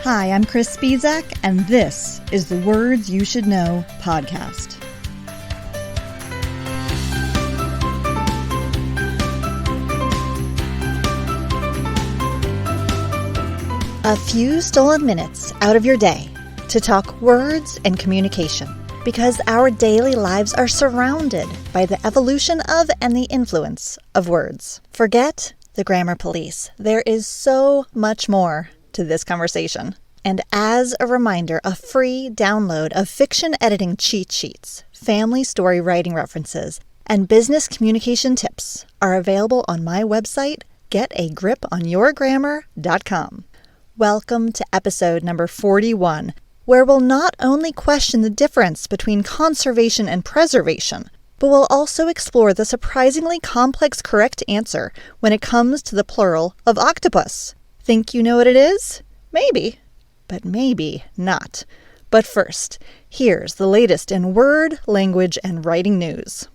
Hi, I'm Chris Spizak, and this is the Words You Should Know podcast. A few stolen minutes out of your day to talk words and communication, because our daily lives are surrounded by the evolution of and the influence of words. Forget the grammar police. There is so much more to this conversation. And as a reminder, a free download of fiction editing cheat sheets, family story writing references, and business communication tips are available on my website, getagriponyourgrammar.com. Welcome to episode number 41, where we'll not only question the difference between conservation and preservation, but we'll also explore the surprisingly complex correct answer when it comes to the plural of octopus. Think you know what it is? Maybe, but maybe not. But first, here's the latest in word, language, and writing news.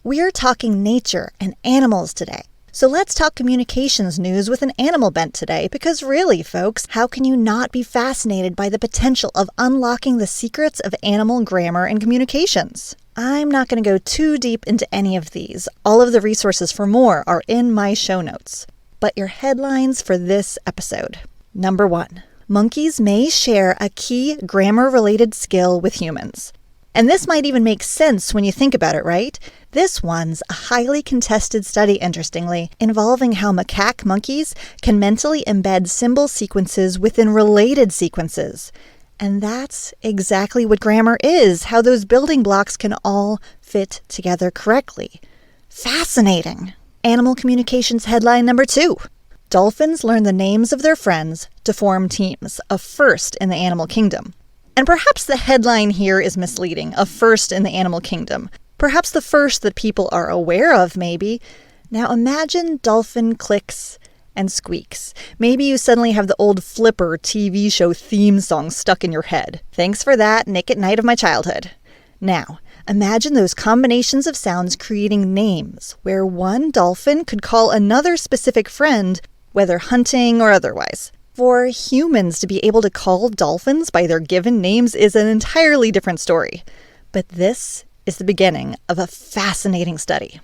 We're talking nature and animals today. So let's talk communications news with an animal bent today, because really, folks, how can you not be fascinated by the potential of unlocking the secrets of animal grammar and communications? I'm not going to go too deep into any of these. All of the resources for more are in my show notes. But your headlines for this episode. Number 1. Monkeys may share a key grammar-related skill with humans. And this might even make sense when you think about it, right? This one's a highly contested study, interestingly, involving how macaque monkeys can mentally embed symbol sequences within related sequences. And that's exactly what grammar is, how those building blocks can all fit together correctly. Fascinating. Animal communications headline number 2. Dolphins learn the names of their friends to form teams, a first in the animal kingdom. And perhaps the headline here is misleading, a first in the animal kingdom. Perhaps the first that people are aware of, maybe. Now imagine dolphin clicks and squeaks. Maybe you suddenly have the old Flipper TV show theme song stuck in your head. Thanks for that, Nick at Night of my childhood. Now, imagine those combinations of sounds creating names, where one dolphin could call another specific friend, whether hunting or otherwise. For humans to be able to call dolphins by their given names is an entirely different story. But this is the beginning of a fascinating study.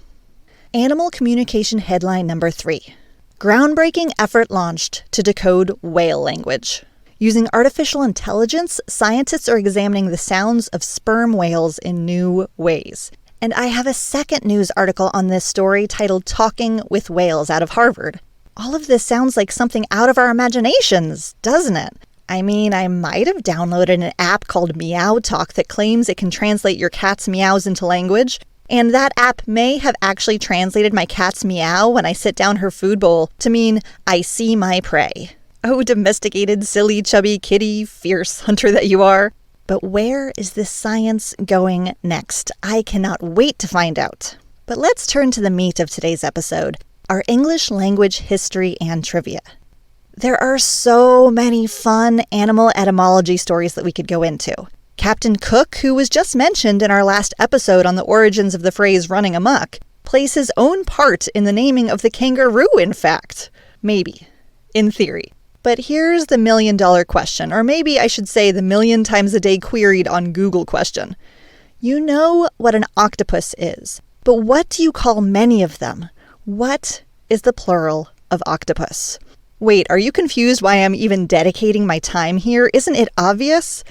Animal communication headline number 3. Groundbreaking effort launched to decode whale language. Using artificial intelligence, scientists are examining the sounds of sperm whales in new ways. And I have a second news article on this story titled Talking with Whales out of Harvard. All of this sounds like something out of our imaginations, doesn't it? I mean, I might have downloaded an app called Meow Talk that claims it can translate your cat's meows into language. And that app may have actually translated my cat's meow when I sit down her food bowl to mean, I see my prey. Oh, domesticated, silly, chubby, kitty, fierce hunter that you are. But where is this science going next? I cannot wait to find out. But let's turn to the meat of today's episode, our English language history and trivia. There are so many fun animal etymology stories that we could go into. Captain Cook, who was just mentioned in our last episode on the origins of the phrase running amok, plays his own part in the naming of the kangaroo, in fact. Maybe. In theory. But here's the million-dollar question, or maybe I should say the million times a day queried on Google question. You know what an octopus is, but what do you call many of them? What is the plural of octopus? Wait, are you confused why I'm even dedicating my time here? Isn't it obvious?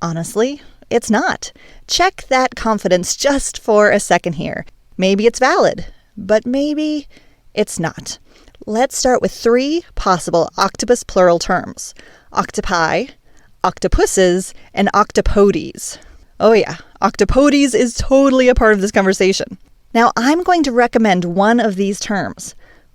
Honestly, it's not. Check that confidence just for a second here. Maybe it's valid, but maybe it's not. Let's start with 3 possible octopus plural terms: octopi, octopuses, and octopodes. Oh yeah, octopodes is totally a part of this conversation. Now I'm going to recommend one of these terms,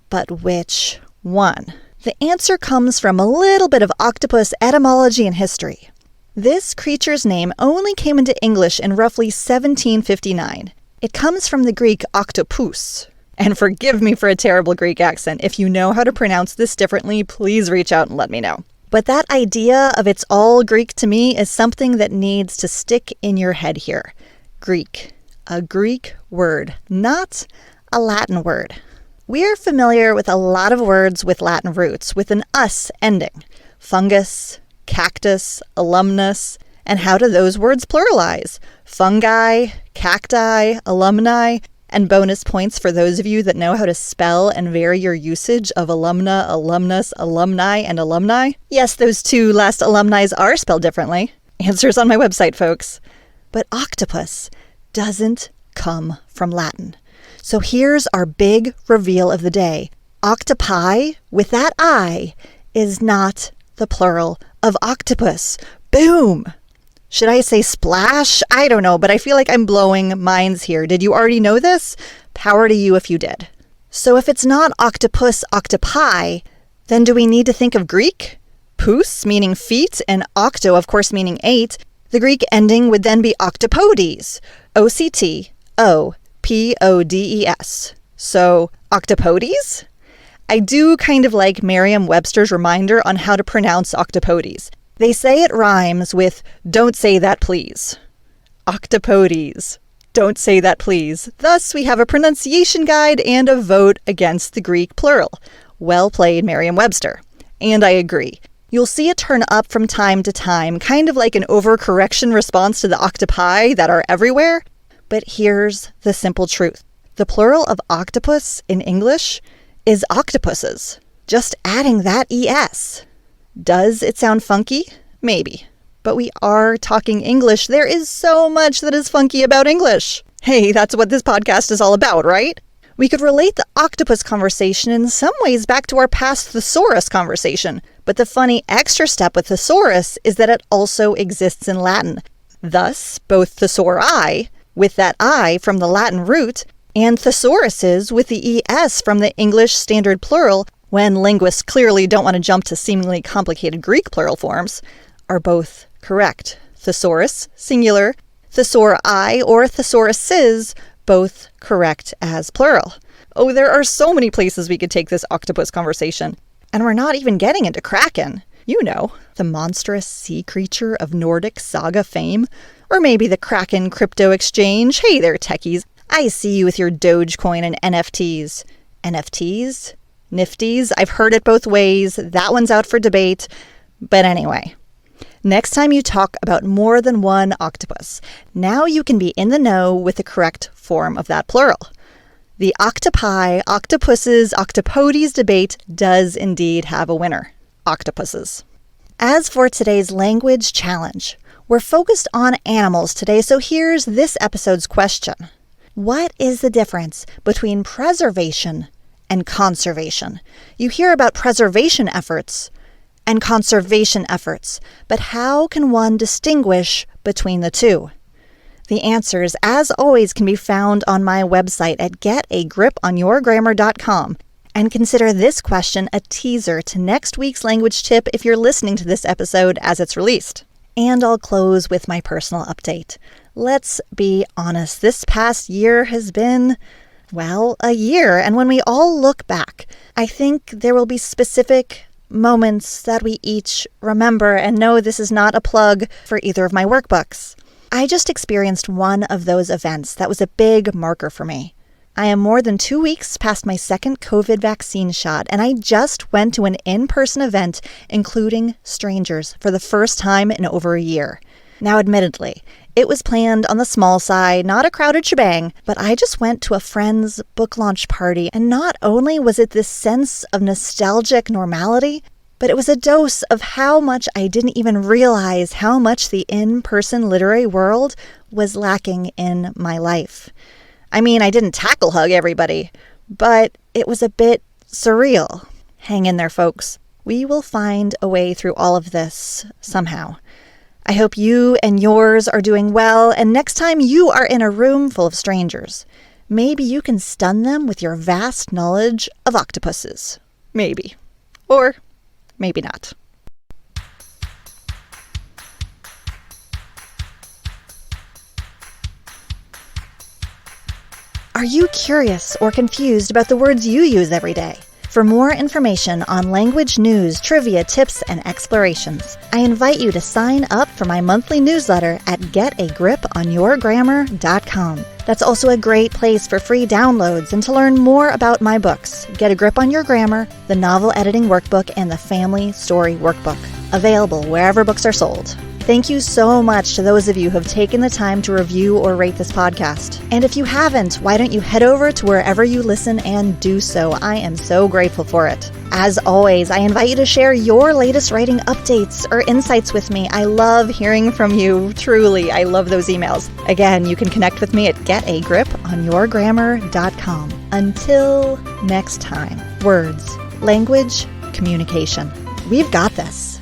but which one? The answer comes from a little bit of octopus etymology and history. This creature's name only came into English in roughly 1759. It comes from the Greek octopus. And forgive me for a terrible Greek accent. If you know how to pronounce this differently, please reach out and let me know. But that idea of it's all Greek to me is something that needs to stick in your head here. Greek. A Greek word, not a Latin word. We're familiar with a lot of words with Latin roots with an us ending. Fungus, cactus, alumnus, and how do those words pluralize? Fungi, cacti, alumni, and bonus points for those of you that know how to spell and vary your usage of alumna, alumnus, alumni, and alumni. Yes, those two last alumni are spelled differently. Answers on my website, folks. But octopus doesn't come from Latin. So here's our big reveal of the day. Octopi, with that I, is not the plural of octopus. Boom! Should I say splash? I don't know, but I feel like I'm blowing minds here. Did you already know this? Power to you if you did. So if it's not octopus, octopi, then do we need to think of Greek? Pous, meaning feet, and octo, of course, meaning 8. The Greek ending would then be octopodes. Octopodes. So, octopodes? I do kind of like Merriam-Webster's reminder on how to pronounce octopodes. They say it rhymes with, don't say that please. Octopodes. Don't say that please. Thus, we have a pronunciation guide and a vote against the Greek plural. Well played, Merriam-Webster. And I agree. You'll see it turn up from time to time, kind of like an overcorrection response to the octopi that are everywhere. But here's the simple truth. The plural of octopus in English is octopuses. Just adding that ES. Does it sound funky? Maybe. But we are talking English. There is so much that is funky about English. Hey, that's what this podcast is all about, right? We could relate the octopus conversation in some ways back to our past thesaurus conversation. But the funny extra step with thesaurus is that it also exists in Latin. Thus, both thesauri, with that I from the Latin root, and thesauruses with the ES from the English standard plural, when linguists clearly don't want to jump to seemingly complicated Greek plural forms, are both correct. Thesaurus, singular, thesauri or thesauruses, both correct as plural. Oh, there are so many places we could take this octopus conversation. And we're not even getting into Kraken. You know, the monstrous sea creature of Nordic saga fame. Or maybe the Kraken crypto exchange. Hey there, techies. I see you with your Dogecoin and NFTs. NFTs? Nifties? I've heard it both ways. That one's out for debate. But anyway, next time you talk about more than one octopus, now you can be in the know with the correct form of that plural. The octopi, octopuses, octopodes debate does indeed have a winner. Octopuses. As for today's language challenge, we're focused on animals today, so here's this episode's question. What is the difference between preservation and conservation? You hear about preservation efforts and conservation efforts, but how can one distinguish between the two? The answers, as always, can be found on my website at getagriponyourgrammar.com. And consider this question a teaser to next week's language tip if you're listening to this episode as it's released. And I'll close with my personal update. Let's be honest, this past year has been, well, a year. And when we all look back, I think there will be specific moments that we each remember. And no, this is not a plug for either of my workbooks. I just experienced one of those events that was a big marker for me. I am more than 2 weeks past my second COVID vaccine shot, and I just went to an in-person event including strangers for the first time in over a year. Now, admittedly, it was planned on the small side, not a crowded shebang, but I just went to a friend's book launch party, and not only was it this sense of nostalgic normality, but it was a dose of how much I didn't even realize how much the in-person literary world was lacking in my life. I mean, I didn't tackle hug everybody, but it was a bit surreal. Hang in there, folks. We will find a way through all of this somehow. I hope you and yours are doing well, and next time you are in a room full of strangers, maybe you can stun them with your vast knowledge of octopuses. Maybe. Or maybe not. Are you curious or confused about the words you use every day? For more information on language news, trivia, tips, and explorations, I invite you to sign up for my monthly newsletter at getagriponyourgrammar.com. That's also a great place for free downloads and to learn more about my books, Get a Grip on Your Grammar, the Novel Editing Workbook, and the Family Story Workbook. available wherever books are sold. Thank you so much to those of you who have taken the time to review or rate this podcast. And if you haven't, why don't you head over to wherever you listen and do so? I am so grateful for it. As always, I invite you to share your latest writing updates or insights with me. I love hearing from you. Truly, I love those emails. Again, you can connect with me at getagriponyourgrammar.com. Until next time, words, language, communication. We've got this.